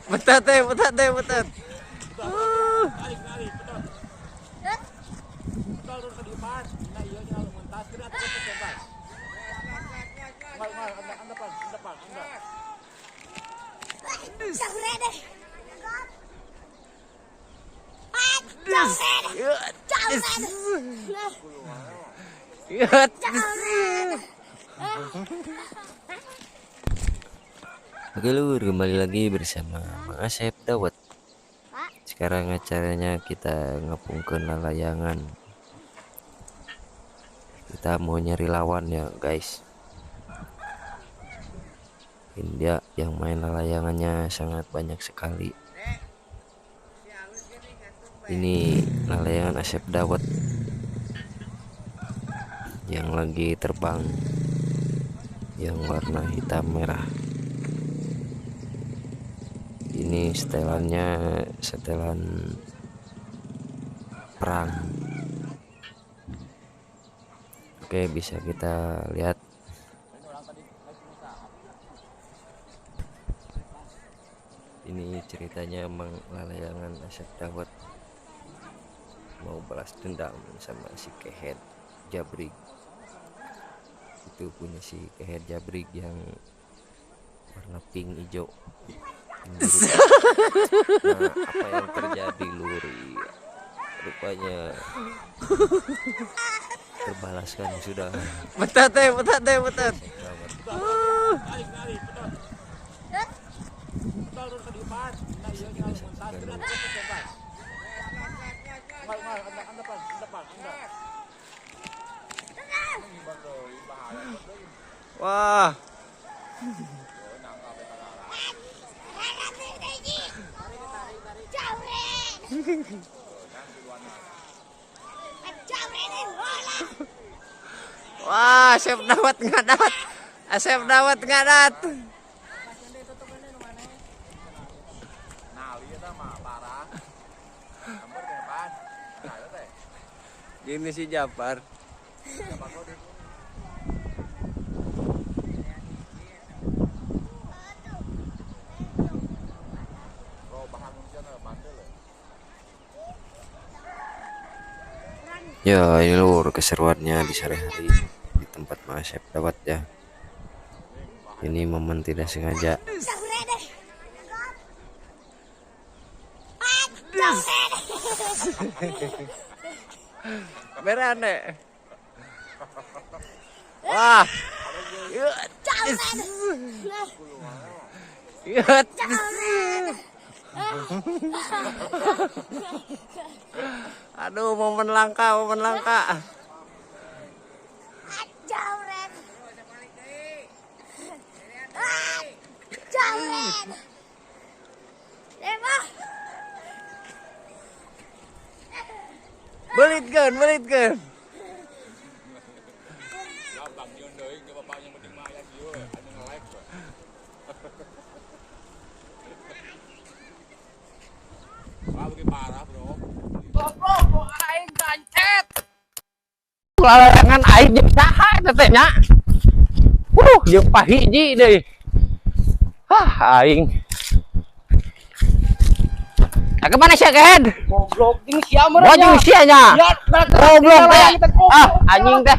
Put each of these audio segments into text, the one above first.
Betat deh, betat deh, betat. Oke lur, kembali lagi bersama Mang Asep Dawet. Sekarang acaranya kita ngepungkeun lalayangan. Kita mau nyari lawan ya guys. India yang main lalayangannya sangat banyak sekali. Ini lalayangan Asep Dawet yang lagi terbang, yang warna hitam merah. Ini setelannya setelan perang. Oke, bisa kita lihat. Ini ceritanya Mang lalayangan Asep Dawet mau balas dendam sama si Kehet Jabrig. Itu punya si Kehet Jabrig yang warna pink hijau. Nah, apa yang terjadi luri? Rupanya terbalaskan sudah. Betat deh, betat deh, betat. Wah. Wah, Asep Dawet ngadat. Asep Dawet ngadat. Gini si Japar. Ya ini lur keseruannya di sore hari di tempat Mang Asep Dawet ya. Ini momen tidak sengaja. Beran deh. Wah. Aduh, momen langka, momen langka. Belitkeun, belitkeun. Lalayangan aing jeung saha eta teh nya. Jeung pahiji deui. Aing. Kemana sih Kehed? Goblok jeung sia meureun. Oh jeung sia nya. Goblok teh. Anjing teh.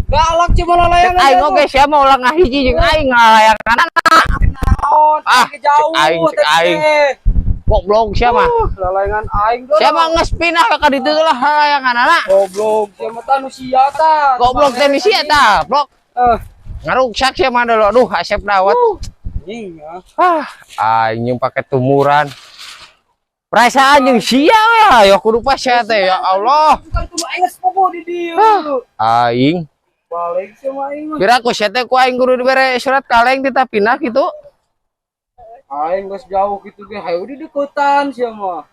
Galak cuma lalayangan. Aing oge sia mah ulah ngahiji jeung aing ngalayanganna. Naon? Jauh aing. Goblok sia mah. Lalayangan aing doang. Sia mah geus pinah ka ditu lah lalayanganna. Goblok sia mah tanu sia tah. Goblok teh sia tah, blok. Ngaruksak sia mah dulu. Aduh, Asep Dawet. Anjing ya. Anjing pake tumuran. Perasaan jeung sia ya kudu pas sia teh ya Allah. Bukan kudu aing sepogo di dieu. Aing. Balik sia mah aing. Bira ku sia teh ku aing kudu dibere surat kaleng kita pindah kitu. Aing geus jauh kitu ge hayu di deketan sia mah.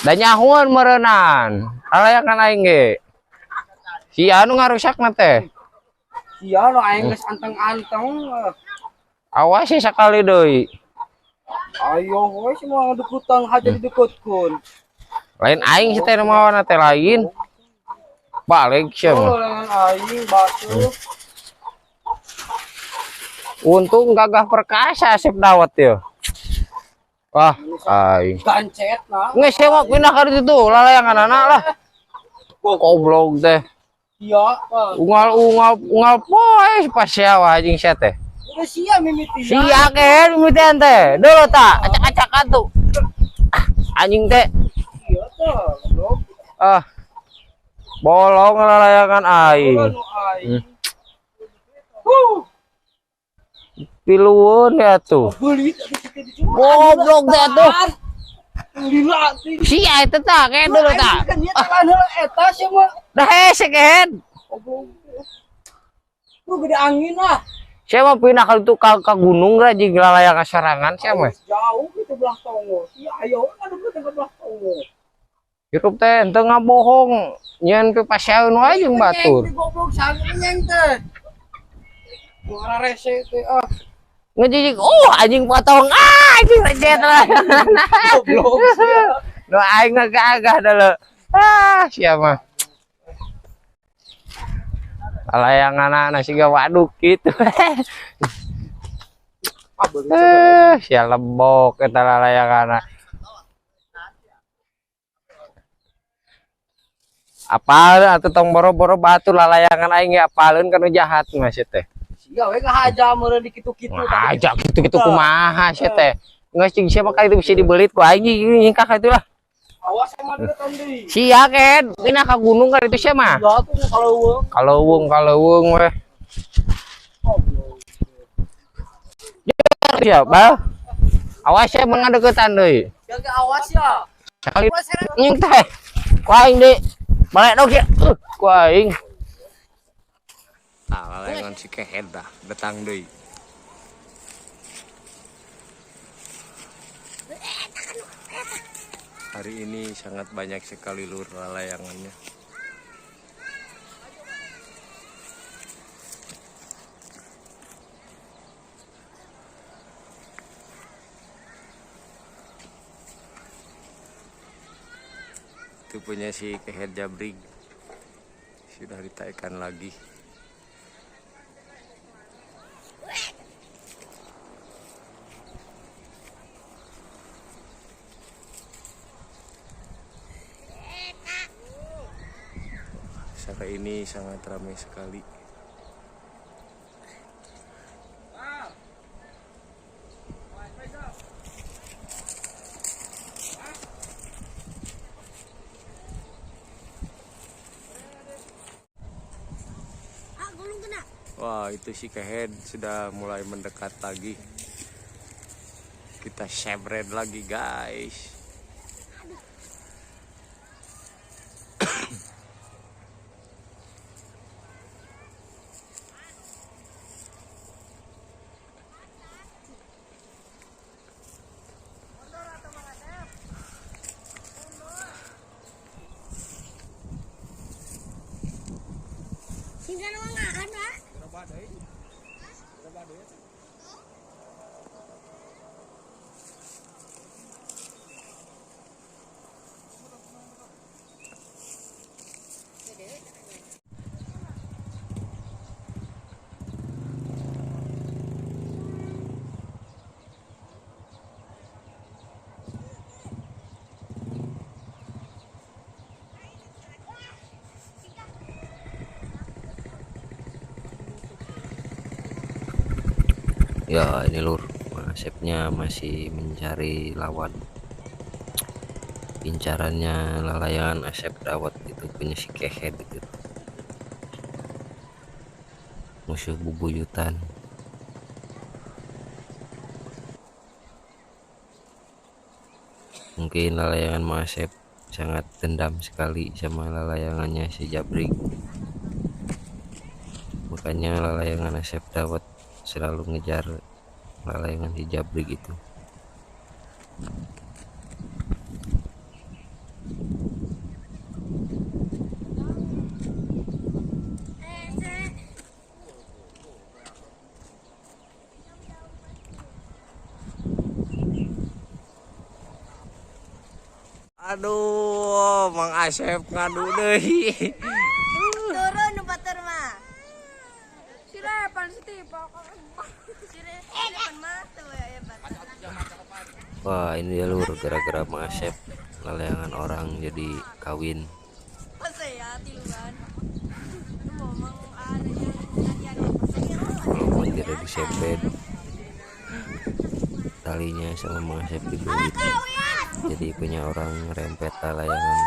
Da nyahuan meureunan. Lalayangan aing ge. Sia anu ngarusakna teh. Sia nu aing geus anteng-anteng. Awas sih sakali deui. Ayo we semua deketan haja di deketkeun. Lain aing si teh mawana teh lain. balik siya mah. Dengan aing batu. Untung gagah perkasa Asep Dawat ya. Wah, ai. Gancet nah. Nggak saya mau pindah ke situ, lalayangan anak lah. Goblok teh. Iya, Pak. Ungal poe pas siawa anjing sia teh. Udah sia mimiti. Sia ke mimitian teh. Dulu tak acak-acakan tuh. Anjing teh. Iya tuh, goblok. Bolong lalayangan aing. Anu aing. Piluun ya tuh. Beli tapi kita dijual. Goblok teh tuh. Lila teh. Sia eta tah ke dulu tah. Kan dia telan heula eta sia mah. Dah hese kehead. Goblok. Lu gede angin lah. Saya mau pindah ke gunung lah jing lalayangan sarangan saya mah. Jauh gitu belah tongo. Si ayo kan udah ke belah tongo. Hirup teh ente ngabohong. Nyen pe pasyaeun wae jeung batur. Goblok sange nyeng teh. Muara rese teh ah. Ngejijik, anjing potong, anjing recet lah. Goblok sia. No aing ngagah dah lo. Siapa? Layangan anak siga waduk gitu. Sia lebok eta layangan. Apal atuh tong boro-boro batu lalayangan aing ge apaleun kana jahat mah teh. Siga we ngahaja meureun di kitu-kitu Ngajak gitu-gitu kumaha sia teh. Geus cing siapa kali itu bisa dibelit ku aing nyingkak atuh lah. Awas sama deketan deui. Sia ken, pindah ka gunung kali itu sia mah. Ya tuh Kaleuweung weh. Ya, Bal. Awas ya mengadeukeutan deui. Jaga awas ya. Sakali nying teh. Ku aing deui. Balik dong ya. Ku aing. Lalayangan si kehead dah, datang deui. Hari ini sangat banyak sekali lur lalayangannya. Itu punya si kehead jabrig. Sudah ditaikan lagi. Sore ini sangat ramai sekali. Wah, itu si kehead sudah mulai mendekat lagi. Kita chevron lagi, guys. Ya ini lur, Asepnya masih mencari lawan. Incarannya lalayangan Asep Dawat itu punya si kehead gitu. Musuh bubuyutan. Mungkin lalayangan Mas Asep sangat dendam sekali sama lalayangannya si Jabrik. Makanya lalayangan Asep Dawat selalu ngejar lalayangan si Jabrik itu. Aduh, Mang Asep ngadu deui. Wah ini dia lur, gara-gara Mang Asep leleangan orang jadi kawin. Walaupun tidak disempet talinya sama Mang Asep dibeli, jadi punya orang rempet layangan.